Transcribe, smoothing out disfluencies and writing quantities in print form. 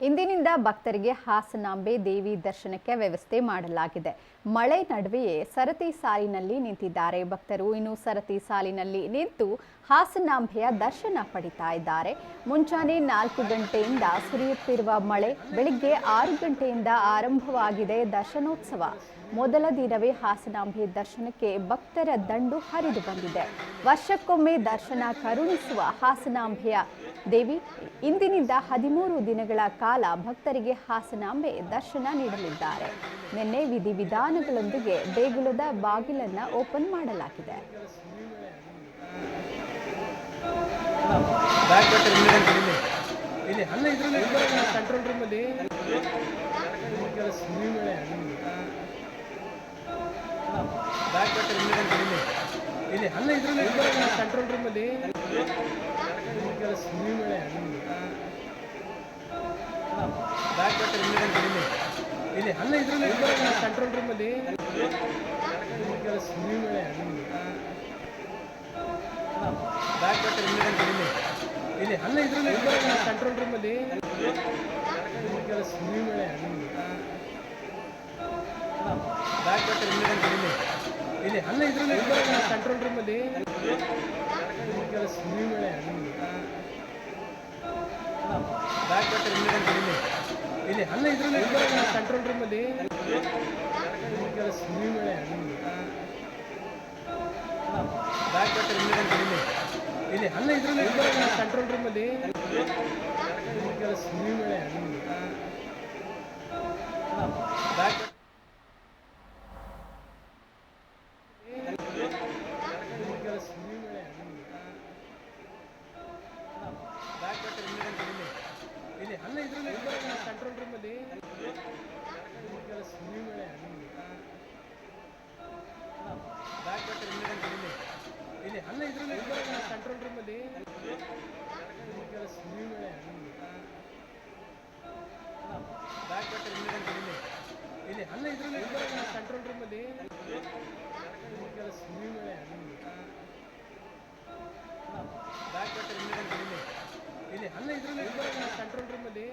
ಇಂದಿನಿಂದ ಭಕ್ತರಿಗೆ ಹಾಸನಾಂಬೆ ದೇವಿ ದರ್ಶನಕ್ಕೆ ವ್ಯವಸ್ಥೆ ಮಾಡಲಾಗಿದೆ. ಮಳೆ ನಡುವೆಯೇ ಸರತಿ ಸಾಲಿನಲ್ಲಿ ನಿಂತಿದ್ದಾರೆ ಭಕ್ತರು. ಇನ್ನು ಸರತಿ ಸಾಲಿನಲ್ಲಿ ನಿಂತು ಹಾಸನಾಂಬೆಯ ದರ್ಶನ ಪಡಿತಾ ಇದ್ದಾರೆ. ಮುಂಚಾನೆ 4 ಗಂಟೆಯಿಂದ ಸುರಿಯುತ್ತಿರುವ ಮಳೆ ಬೆಳಿಗ್ಗೆ 6 ಗಂಟೆಯಿಂದ ಆರಂಭವಾಗಿದೆ ದರ್ಶನೋತ್ಸವ. ಮೊದಲ ದಿನವೇ ಹಾಸನಾಂಬೆ ದರ್ಶನಕ್ಕೆ ಭಕ್ತರ ದಂಡು ಹರಿದು ಬಂದಿದೆ. ವರ್ಷಕ್ಕೊಮ್ಮೆ ದರ್ಶನ ಕರುಣಿಸುವ ಹಾಸನಾಂಬೆಯ ದೇವಿ ಇಂದಿನಿಂದ 13 ದಿನಗಳ ಕಾಲ ಭಕ್ತರಿಗೆ ಹಾಸನಾಂಬೆ ದರ್ಶನ ನೀಡಲಿದ್ದಾರೆ. ನಿನ್ನೆ ವಿಧಿವಿಧಾನಗಳೊಂದಿಗೆ ದೇಗುಲದ ಬಾಗಿಲನ್ನು ಓಪನ್ ಮಾಡಲಾಗಿದೆ. ಕಂಟ್ರೋಲ್ ರೂಮಲ್ಲಿ ಕಂಟ್ರೋಲ್ ರೂಮಲ್ಲಿ ಕಂಟ್ರೋಲ್ ರೂಮಲ್ಲಿ ಕಂಟ್ರೋಲ್ ರೂಮಲ್ಲಿ ಕಂಟ್ರೋಲ್ ರೂಮಲ್ಲಿ ಕಂಟ್ರೋಲ್ ರೂಮಲ್ಲಿ ಕಂಟ್ರೋಲ್ ರೂಮಲ್ಲಿ ಕಂಟ್ರೋಲ್ ರೂಮಲ್ಲಿ ಕಂಟ್ರೋಲ್ ರೂಮಲ್ಲಿ ಕಂಟ್ರೋಲ್ ರೂಮಲ್ಲಿ